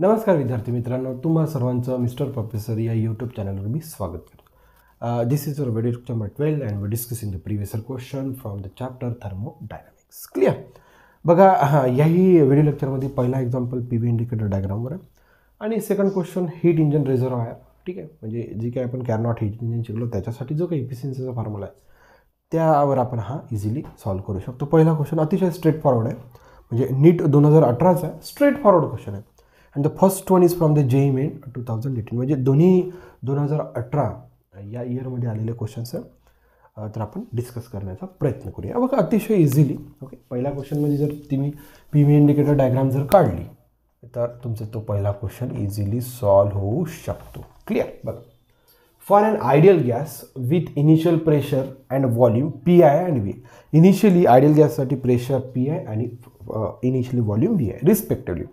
नमस्कार विद्यार्थी मित्रांनो, तुम्हा सर्वांचं मिस्टर प्रोफेसर या यूट्यूब चॅनलवर मी स्वागत करतो. This is your video number 12 and we discussing the previous question from the chapter thermodynamics. Clear. बघा, याही व्हिडिओ लेक्चरमध्ये पहिला एक्झाम्पल पी व्ही इंडिकेटर डायग्रामवर आहे आणि second question heat engine reservoir. ठीक आहे, म्हणजे जी काही आपण कॅरनॉट हीट इंजन शिकलो त्याच्यासाठी जो काही इफिशियन्सीचा फॉर्म्युला आहे त्यावर आपण हा इझिली सॉल्व्ह करू शकतो. पहिला क्वेश्चन अतिशय स्ट्रेट फॉरवर्ड आहे, म्हणजे नीट 2018चा आहे, स्ट्रेट फॉरवर्ड क्वेश्चन आहे. And the first one is from the JEE Main 2018, म्हणजे दोन्ही 2018 या इयरमध्ये आलेले क्वेश्चन्स आहे. तर आपण डिस्कस करण्याचा प्रयत्न करूया. बघा, अतिशय इझिली. ओके, पहिल्या क्वेश्चनमध्ये जर तुम्ही पी व्ही इंडिकेटर डायग्राम जर काढली तर तुमचा तो पहिला क्वेश्चन इझिली सॉल्व्ह होऊ शकतो. क्लिअर. बघा, for an ideal gas with initial pressure and volume PI and VI. Initially ideal गॅससाठी प्रेशर PI आणि initially volume VI respectively.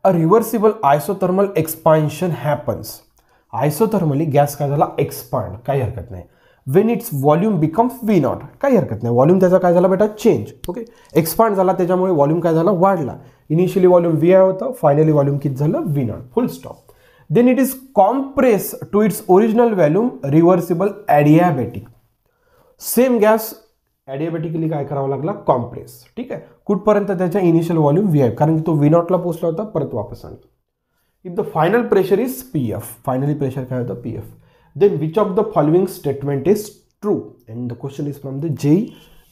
A reversible isothermal expansion happens. Isothermally gas काय झाला, expand, काही हरकत नाही. When its volume becomes V0, काही हरकत नाही. व्हॉल्यूम त्याचा काय झाला बेटा, चेंज. ओके, एक्सपांड झाला, त्याच्यामुळे व्हॉल्यूम काय झाला, वाढला. इनिशियली व्हॉल्यूम VI होतं, फायनली व्हॉल्यूम किती झालं, V0, full stop. Then it is compress to its original volume, reversible adiabatic. Same gas adiabatically काय करावं लागला, कॉम्प्रेस. ठीक आहे, कुठपर्यंत, त्याच्या इनिशियल व्हॉल्यूम VI, कारण की तो V0ला पोहोचला होता, परत वापस आणतो. If the final pressure is PF, finally pressure काय होतं, PF. Then which of the following statement is true. And the question is from the JEE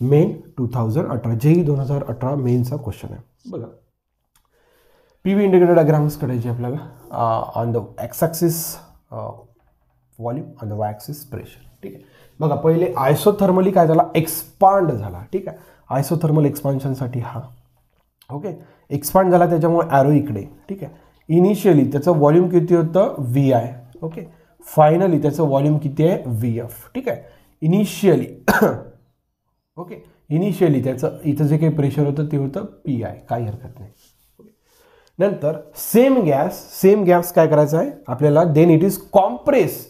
Main 2018, JEE 2018 मेनचा क्वेश्चन आहे. बघा, पी व्ही इंडिकेटर डायग्राम्स काढायची आपल्याला. On the X axis volume, on the Y axis pressure. ठीक आहे, बघा, पहिले आयसोथर्मली काय झाला, एक्सपांड झाला. ठीक आहे, आयसोथर्मल एक्सपान्शनसाठी हा. ओके, एक्सपांड झाला, त्याच्यामुळे ॲरो इकडे. ठीक आहे, इनिशियली त्याचं व्हॉल्यूम किती होतं, VI. ओके, फायनली त्याचं व्हॉल्यूम किती आहे, VF. ठीक आहे, इनिशियली ओके, इनिशियली त्याचं इथं जे काही प्रेशर होतं ते होतं PI, काही हरकत नाही. नंतर सेम गॅस काय करायचं आहे आपल्याला, then it is compress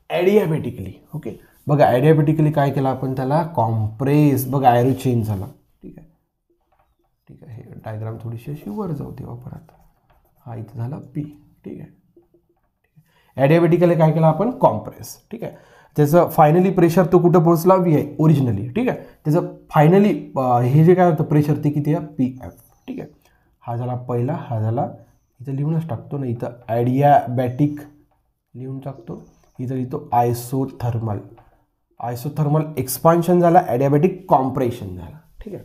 adiabatically. Okay, बघा, ॲडियाबॅटिकली काय केलं आपण, त्याला कॉम्प्रेस. बघा, ॲरो चेंज झाला. ठीक आहे, ठीक आहे, हे डायग्राम थोडीशी अशी वर जाऊ दे वापरात. हा इथं झाला P. ठीक आहे, ॲडियाबॅटिकली काय केलं आपण, कॉम्प्रेस. ठीक आहे, त्याचं फायनली प्रेशर तो कुठं पोहोचला, VI ओरिजिनली. ठीक आहे, त्याचं फायनली हे जे काय होतं प्रेशर ते किती आहे, PF. ठीक आहे, हा झाला पहिला, हा झाला, इथं लिहूनच टाकतो ना, इथं ॲडियाबॅटिक लिहून टाकतो, इथं लिहितो आयसोथर्मल एक्सपान्शन झाला, ॲडियाबॅटिक कॉम्प्रेशन झाला. ठीक आहे,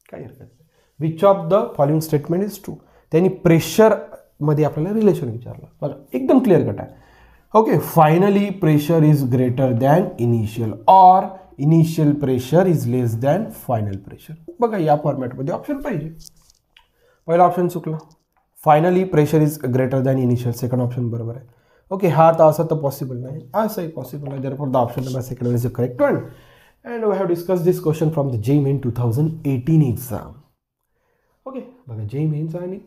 काही हरकत नाही. Which of the following statement is true. त्यांनी प्रेशरमध्ये आपल्याला रिलेशन विचारलं. बघा, एकदम क्लिअर कट आहे. Okay, finally pressure is greater than initial, or initial pressure is less than final pressure. बघा, या फॉर्मॅटमध्ये ऑप्शन पाहिजे. पहिला ऑप्शन चुकला, finally pressure is greater than initial. Second option बरोबर आहे. ओके, हा आता असं तर पॉसिबल नाही, असंही पॉसिबल आहे. Therefore the option number second is the correct one. And we have discuss this question from the JEE Main 2018 exam. Okay, बघा, JEE Mainचा आणि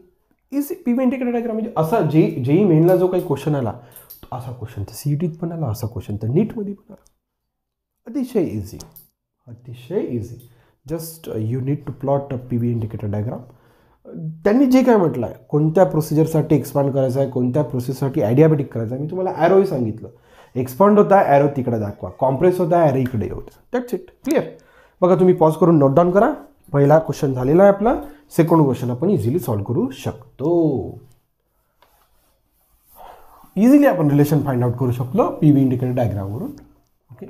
easy P V indicator diagram, म्हणजे असा JEE Mainला जो काही क्वेश्चन आला, असा क्वेश्चन तर CETत पण आला, असा क्वेश्चन तर नीटमध्ये पण आला. अतिशय इझी, अतिशय easy. Just you need to plot P V indicator diagram. त्यांनी जे काय म्हटलं आहे, कोणत्या प्रोसिजरसाठी एक्सपांड करायचं आहे, कोणत्या प्रोसेससाठी ॲडियाबॅटिक करायचं आहे, मी तुम्हाला ॲरोही सांगितलं. एक्सपांड होता ॲरो तिकडे दाखवा, कॉम्प्रेस होता ॲरो इकडे होतं. That's it. क्लिअर. बघा, तुम्ही पॉज करून नोट डाऊन करा. पहिला क्वेश्चन झालेला आहे आपला, सेकंड क्वेश्चन आपण इझिली सॉल्व्ह करू शकतो. इझिली आपण रिलेशन फाइंड आउट करू शकलो पी व्ही इंडिकेटर डायग्रामवरून. Okay,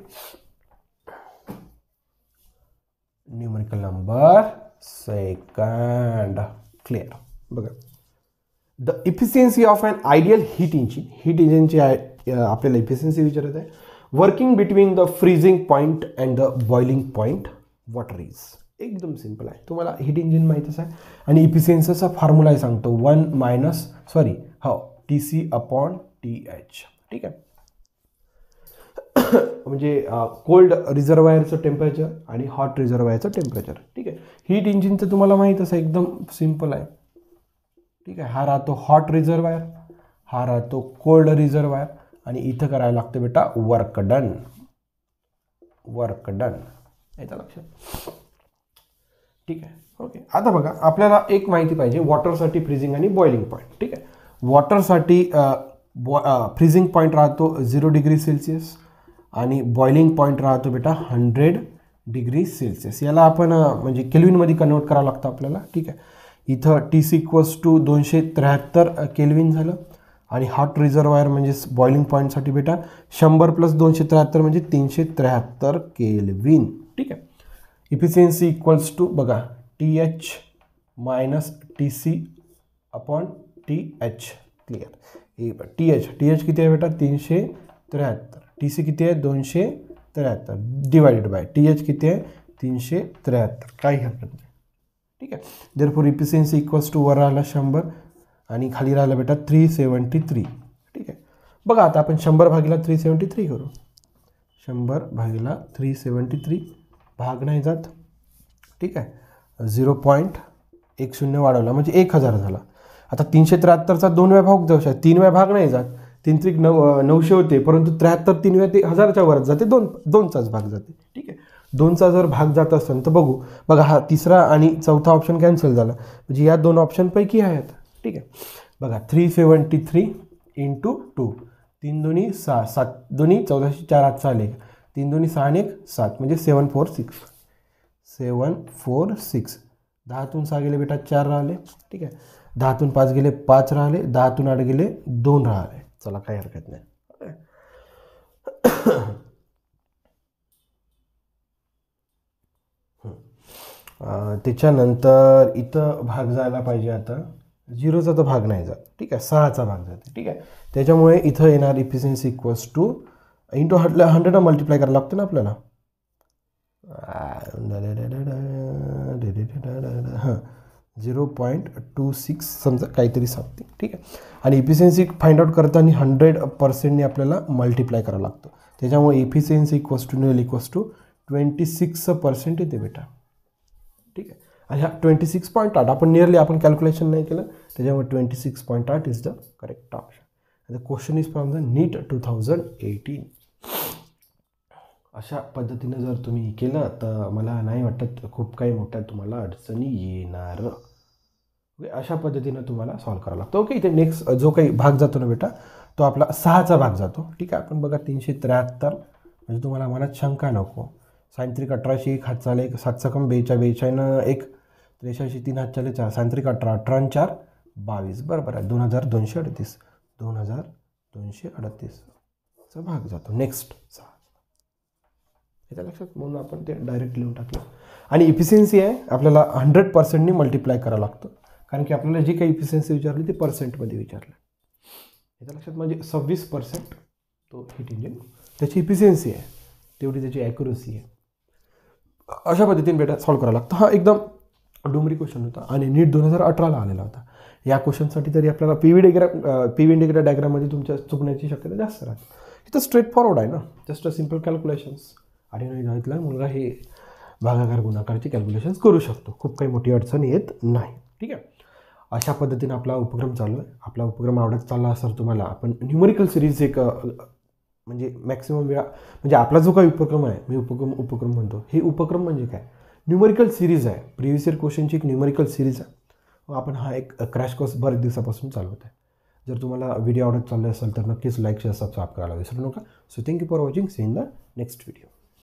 numerical number second. Clear. बघा, the efficiency of an ideal heat इंजिनची आपल्याला इफिशियन्सी विचारत आहे. Working between the freezing point and the boiling point, water is. एकदम सिम्पल आहे, तुम्हाला हीट इंजिन माहीतच आहे आणि इफिशियन्सीचा फॉर्म्युला सांगतो, TC/TH. ठीक आहे, म्हणजे कोल्ड रिझर्वायरचं टेम्परेचर आणि हॉट रिझर्वायरचं टेम्परेचर. ठीक आहे, हीट इंजिनचं तुम्हाला माहीतच आहे, एकदम सिम्पल आहे. ठीक आहे, हा राहतो हॉट रिझर्वायर, हा राहतो कोल्ड रिझर्वायर, आणि इथं करायला लागतं बेटा वर्क डन. येतं लक्षात. ठीक आहे, ओके, आता बघा, आपल्याला एक माहिती पाहिजे वॉटरसाठी फ्रीजिंग आणि बॉइलिंग पॉईंट. ठीक आहे, वॉटरसाठी फ्रीजिंग पॉईंट राहतो 0 डिग्री सेल्सिअस आणि बॉइलिंग पॉईंट राहतो बेटा 100 डिग्री सेल्सिअस. याला आपण म्हणजे केल्विनमध्ये कन्वर्ट करावं लागतं आपल्याला. ठीक आहे. इथं TC = 273 केल्विन झालं आणि हॉट रिझर्वायर म्हणजे बॉइलिंग पॉईंटसाठी बेटा 100 + 273 म्हणजे 373 केल्विन. ठीक आहे. इफिशियन्सी इक्वल्स टू बघा TH - TC/TH. क्लिअर. TH किती आहे बेटा 373. TC किती आहे 273 डिवायडेड बाय TH किती आहे 373. काही हरकत नाही. ठीक आहे. देअरफॉर इफिशियन्सी इक्वल्स टू वर राहिला 100 आणि खाली राहिला बेटा 373. ठीक आहे. बघा आता आपण 100 भागिला 373 करू. 100 भागिला 373 भाग नाही जात. ठीक आहे. 0.10 वाढवला म्हणजे 1000 झाला. आता 373चा 2 वेळा भाग जाऊ शकतो. 3 वेळा भाग नाही जात. 3 त्रिक 900 होते परंतु 73 3 वेळा ते 1000च्या वरच जाते. 2चाच भाग जाते. ठीक आहे. 2चा जर भाग जात असेल तर बघा हा तिसरा आणि चौथा ऑप्शन कॅन्सल झाला म्हणजे या 2 ऑप्शनपैकी आहेत. ठीक आहे. बघा 373 × 2 3 2 6 7 2 14 4 हात 6 लेख 3 2 6 1 7 म्हणजे 746. 10तून 6 गेले बेटा 4 राहिले. ठीक आहे. 10तून 5 गेले 5 राहिले. 10तून 8 गेले 2 राहिले. चला काही हरकत नाही. त्याच्यानंतर इथं भाग जायला पाहिजे. आता 0चा तर भाग नाही जात. ठीक आहे. 6चा भाग जाते. ठीक आहे. त्याच्यामुळे इथं येणार efficiency equals two into 100 multiply करायला लागतं ना आपल्याला. 0.26 समजा काहीतरी समथिंग. ठीक आहे. आणि इफिशियन्सी फाइंड आउट करताना 100%ने आपल्याला मल्टिप्लाय करावं लागतं. त्याच्यामुळे इफिशियन्सी इक्वल्स टू NL = 26% येते बेटा. ठीक आहे. आणि हा 26.8 आपण नियरली आपण कॅल्क्युलेशन नाही केलं त्याच्यामुळे 26.8 is the correct option. The question is from the NEET 2018. अशा पद्धतीनं जर तुम्ही केलं तर मला नाही वाटत खूप काही मोठ्या तुम्हाला अडचणी येणार. ओके. अशा पद्धतीनं तुम्हाला सॉल्व्ह करावं लागतं. ओके. इथे नेक्स्ट जो काही भाग जातो ना बेटा तो आपला 6चा भाग जातो. ठीक आहे. आपण बघा 373 म्हणजे तुम्हाला मनात शंका नको. 3 1 हात चाले 7 कम 42 1 83 3 हात चाले 4 3 18 18 4 22 बरोबर आहे. 2238 2238चा भाग जातो. नेक्स्ट 6 याच्या लक्षात म्हणून आपण ते डायरेक्ट लिहून टाकलं. आणि इफिशियन्सी आहे आपल्याला 100%ने मल्टिप्लाय करावं लागतं कारण की आपल्याला जी काही इफिशियन्सी विचारली ती पर्सेंटमध्ये विचारलं. याच्या लक्षात म्हणजे 26% तो हीट इंजिन त्याची इफिशियन्सी आहे तेवढी त्याची ॲक्युरसी आहे. अशा पद्धतीने बेटा सॉल्व्ह करावं लागतं. हा एकदम डुमरी क्वेश्चन होता आणि NEET 2018ला आलेला होता. या क्वेश्चनसाठी तरी आपल्याला PV इंडिकेटर डायग्राममध्ये तुमच्या चुकण्याची शक्यता जास्त राहते. इथं स्ट्रेट फॉरवर्ड आहे ना. Just a simple calculations. आढळून जायतला मुलगा हे भागाकार गुणाकारची कॅल्क्युलेशन्स करू शकतो. खूप काही मोठी अडचण येत नाही. ठीक आहे. अशा पद्धतीने आपला उपक्रम चालू आहे. आपला उपक्रम आवडत चालला असेल तुम्हाला आपण न्यूमरिकल सिरीज एक म्हणजे मॅक्सिमम वेळा म्हणजे आपला जो काही उपक्रम आहे मी उपक्रम म्हणतो हे उपक्रम म्हणजे काय न्यूमरिकल सिरीज आहे. प्रिव्हियस इयर क्वेश्चनची एक न्यूमरिकल सिरीज आहे. आपण हा एक क्रॅश कोर्स बरेच दिवसापासून चालवत आहे. जर तुम्हाला व्हिडिओ आवडत चालला असेल तर नक्कीच लाईक शेअर सबस्क्राईब करायला विसरू नका. So thank you for watching. See in the next video.